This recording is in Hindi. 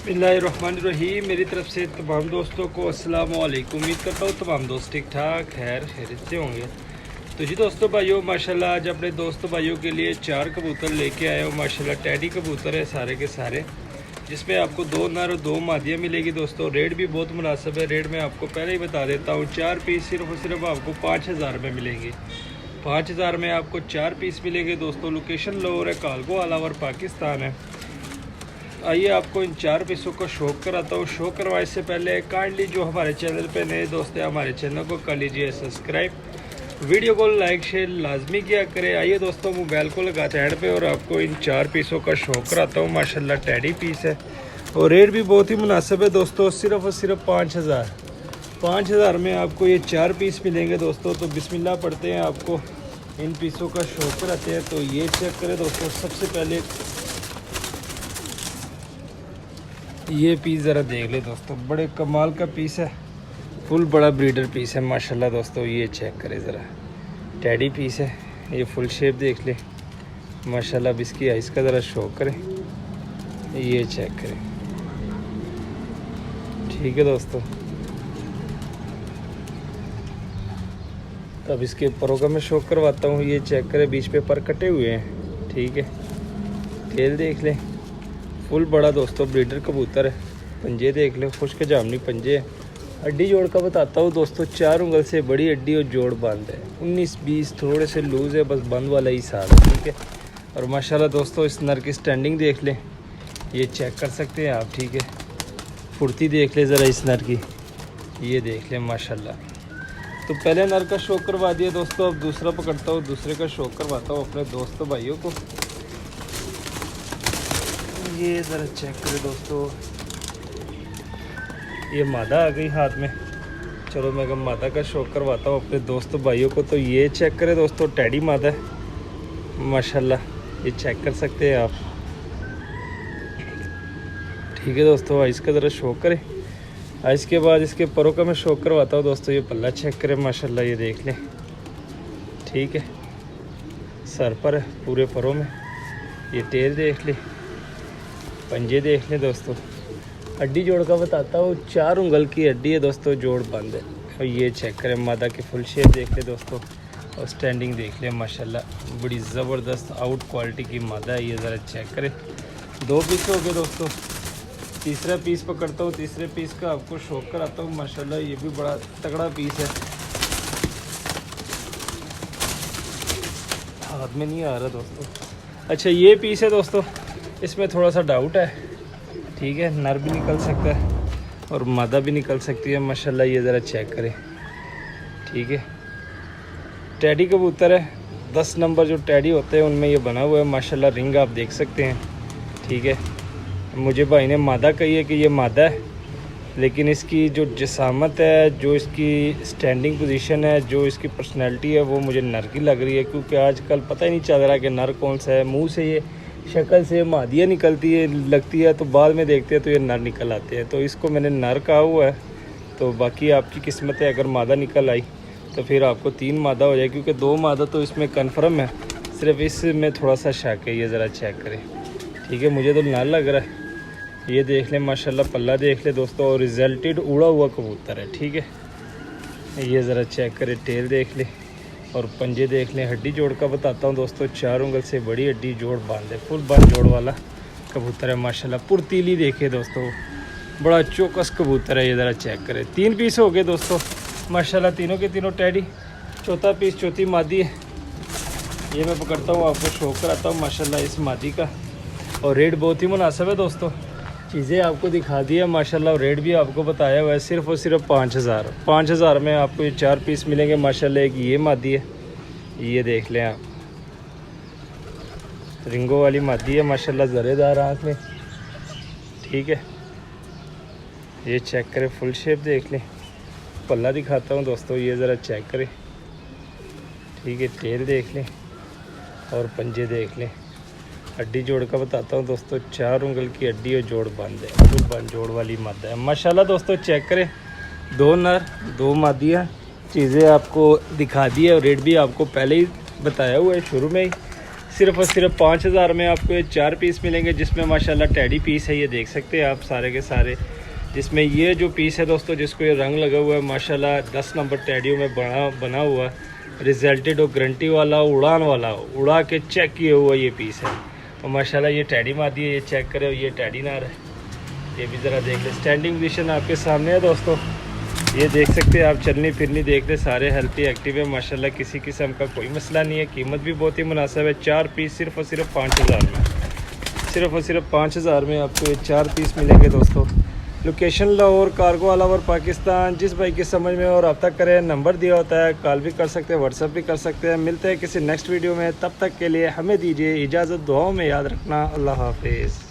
बिस्मिल्लाहिर्रहमानिर्रहीम। मेरी तरफ से तमाम दोस्तों को अस्सलाम वालेकुम। उम्मीद करता हूँ तमाम दोस्त ठीक ठाक खैरियत से होंगे। तो जी दोस्तों भाइयों, माशाल्लाह आज अपने दोस्तों भाइयों के लिए 4 कबूतर लेके आए हो। माशाल्लाह टैडी कबूतर है सारे के सारे, जिसमें आपको 2 नर और 2 मादियाँ मिलेगी दोस्तों। रेट भी बहुत मुनासिब है। रेट मैं आपको पहले ही बता देता हूँ, 4 पीस सिर्फ और सिर्फ आपको 5000 में मिलेंगे। 5000 में आपको 4 पीस मिलेंगे दोस्तों। लोकेशन लाहौर है, कालगो अलावर पाकिस्तान है। आइए आपको इन 4 पीसों का शौक कराता हूँ। शौक करवाने से पहले काइंडली जो हमारे चैनल पे नए दोस्त हैं, हमारे चैनल को कर लीजिए सब्सक्राइब, वीडियो को लाइक शेयर लाजमी किया करें। आइए दोस्तों मोबाइल को लगाते हैं पे और आपको इन 4 पीसों का शौक कराता हूँ। माशाल्लाह टैडी पीस है और रेट भी बहुत ही मुनासिब है दोस्तों। सिर्फ और सिर्फ 5000 में आपको ये 4 पीस मिलेंगे दोस्तों। तो बिस्मिल्लाह पढ़ते हैं, आपको इन पीसों का शौक कराते हैं। तो ये चेक करें दोस्तों, सबसे पहले ये पीस ज़रा देख ले दोस्तों, बड़े कमाल का पीस है, फुल बड़ा ब्रीडर पीस है माशाल्लाह दोस्तों। ये चेक करें ज़रा, टैडी पीस है, ये फुल शेप देख ले माशाल्लाह। अब इसकी आइस का ज़रा शो करें, ये चेक करें, ठीक है दोस्तों। तो अब इसके परों का मैं शो करवाता हूँ। ये चेक करें, बीच पे पर कटे हुए हैं, ठीक है। तेल देख लें, फुल बड़ा दोस्तों ब्रीडर कबूतर है। पंजे देख लो, खुश्क जामनी पंजे है। हड्डी जोड़ का बताता हूँ दोस्तों, 4 उंगल से बड़ी हड्डी और जोड़ बंद है। 19-20 थोड़े से लूज़ है, बस बंद वाला ही साल है, ठीक है। और माशाल्लाह दोस्तों इस नर की स्टैंडिंग देख लें, ये चेक कर सकते हैं आप, ठीक है। फुर्ती देख ले ज़रा इस नर की, ये देख लें माशाल्लाह। तो पहले नर का शौक करवा दिया दोस्तों, अब दूसरा पकड़ता हूँ, दूसरे का शौक करवाता हूँ अपने दोस्तों भाइयों को। ये ज़रा चेक करें दोस्तों, ये मादा आ गई हाथ में। चलो मैं मादा का शौक करवाता हूँ अपने दोस्तों भाइयों को। तो ये चेक करें दोस्तों, टैडी मादा है माशाल्लाह, ये चेक कर सकते हैं आप, ठीक है दोस्तों। इसका ज़रा शौक करें। इसके बाद इसके परों का मैं शौक करवाता हूँ दोस्तों। ये पल्ला चेक करें माशाल्लाह, ये देख लें, ठीक है। सर पर है पूरे परों में, ये टेल देख लें, पंजे देख लें दोस्तों। हड्डी जोड़ का बताता हूँ, 4 उंगल की हड्डी है दोस्तों, जोड़ बंद है। और ये चेक करें, मादा की फुल शेप देख लें दोस्तों, और स्टैंडिंग देख लें माशाल्लाह, बड़ी ज़बरदस्त आउट क्वालिटी की मादा है। ये ज़रा चेक करें। 2 पीस हो गए दोस्तों, तीसरा पीस पकड़ता हूँ। तीसरे पीस का आपको शौक कराता हूँ माशाल्लाह, ये भी बड़ा तगड़ा पीस है। हाथ में नहीं आ रहा दोस्तों। अच्छा ये पीस है दोस्तों, इसमें थोड़ा सा डाउट है, ठीक है। नर भी निकल सकता है और मादा भी निकल सकती है माशाल्लाह। ये ज़रा चेक करें, ठीक है। टैडी कबूतर है, 10 नंबर जो टैडी होते हैं उनमें ये बना हुआ है माशाल्लाह। रिंग आप देख सकते हैं, ठीक है। मुझे भाई ने मादा कही है कि ये मादा है, लेकिन इसकी जो जिसामत है, जो इसकी स्टैंडिंग पोजीशन है, जो इसकी पर्सनैलिटी है, वो मुझे नर की लग रही है। क्योंकि आजकल पता ही नहीं चल रहा कि नर कौन सा है। मुँह से ये शक्ल से मादियाँ निकलती है लगती है, तो बाद में देखते हैं तो ये नर निकल आते हैं। तो इसको मैंने नर कहा हुआ है। तो बाकी आपकी किस्मत है, अगर मादा निकल आई तो फिर आपको 3 मादा हो जाए, क्योंकि 2 मादा तो इसमें कन्फर्म है, सिर्फ इसमें थोड़ा सा शक है। ये ज़रा चेक करें, ठीक है। मुझे तो नर लग रहा है। ये देख लें माशाल्लाह, पल्ला देख ले दोस्तों, और रिजल्टेड उड़ा हुआ कबूतर है, ठीक है। ये ज़रा चेक करें, टेल देख ले और पंजे देख लें। हड्डी जोड़ का बताता हूँ दोस्तों, 4 उंगल से बड़ी हड्डी, जोड़ बांध है, फुल बंद जोड़ वाला कबूतर है माशाल्लाह। पुरतीली देखे दोस्तों, बड़ा चौकस कबूतर है। ये ज़रा चेक करें। 3 पीस हो गए दोस्तों माशाल्लाह, तीनों के तीनों टैडी। चौथा पीस चौथी मादी है। ये मैं पकड़ता हूँ, आपको शौक कराता हूँ माशाल्लाह इस मादी का। और रेट बहुत ही मुनासिब है दोस्तों, चीज़ें आपको दिखा दी है माशाल्लाह। और रेट भी आपको बताया हुआ है, सिर्फ और सिर्फ 5000 में आपको ये 4 पीस मिलेंगे माशाल्लाह। एक ये मादी है, ये देख लें आप, रिंगो वाली मादी है माशाल्लाह, ज़रेदार आँख में, ठीक है। ये चेक करें, फुल शेप देख लें। पल्ला दिखाता हूँ दोस्तों, ये ज़रा चेक करें, ठीक है। टेल देख लें और पंजे देख लें। हड्डी जोड़ का बताता हूँ दोस्तों, 4 उंगल की हड्डी और जोड़ बंद है, फुल बंद जोड़ वाली मादा है माशाल्लाह दोस्तों। चेक करें, 2 नर 2 मादियाँ, चीज़ें आपको दिखा दी है और रेट भी आपको पहले ही बताया हुआ है शुरू में ही। सिर्फ़ और सिर्फ 5000 में आपको ये 4 पीस मिलेंगे, जिसमें माशाल्लाह टैडी पीस है, ये देख सकते हैं आप सारे के सारे। जिसमें ये जो पीस है दोस्तों, जिसको ये रंग लगा हुआ है माशाल्लाह 10 नंबर टैडियों में बना हुआ, रिजल्टेड और गारंटी वाला, उड़ान वाला, उड़ा के चेक किया हुआ ये पीस है। और माशाल्लाह ये टैडी मादी है, ये चेक करें, ये टैडी नार है, ये भी ज़रा देख लें। स्टैंडिंग पोजीशन आपके सामने है दोस्तों, ये देख सकते हैं आप, चलनी फिरनी देख लें, सारे हेल्थी एक्टिव है माशाल्लाह, किसी किस्म का कोई मसला नहीं है। कीमत भी बहुत ही मुनासिब है, 4 पीस सिर्फ़ और सिर्फ 5000 में, सिर्फ़ और सिर्फ 5000 में आपको ये 4 पीस मिलेंगे दोस्तों। Location Lahore, cargo all over Pakistan. जिस भाई की समझ में और रब्ता करें, नंबर दिया होता है, कॉल भी कर सकते हैं, व्हाट्सअप भी कर सकते हैं। मिलते हैं किसी नेक्स्ट वीडियो में, तब तक के लिए हमें दीजिए इजाज़त, दुआओं में याद रखना। अल्लाह हाफिज़।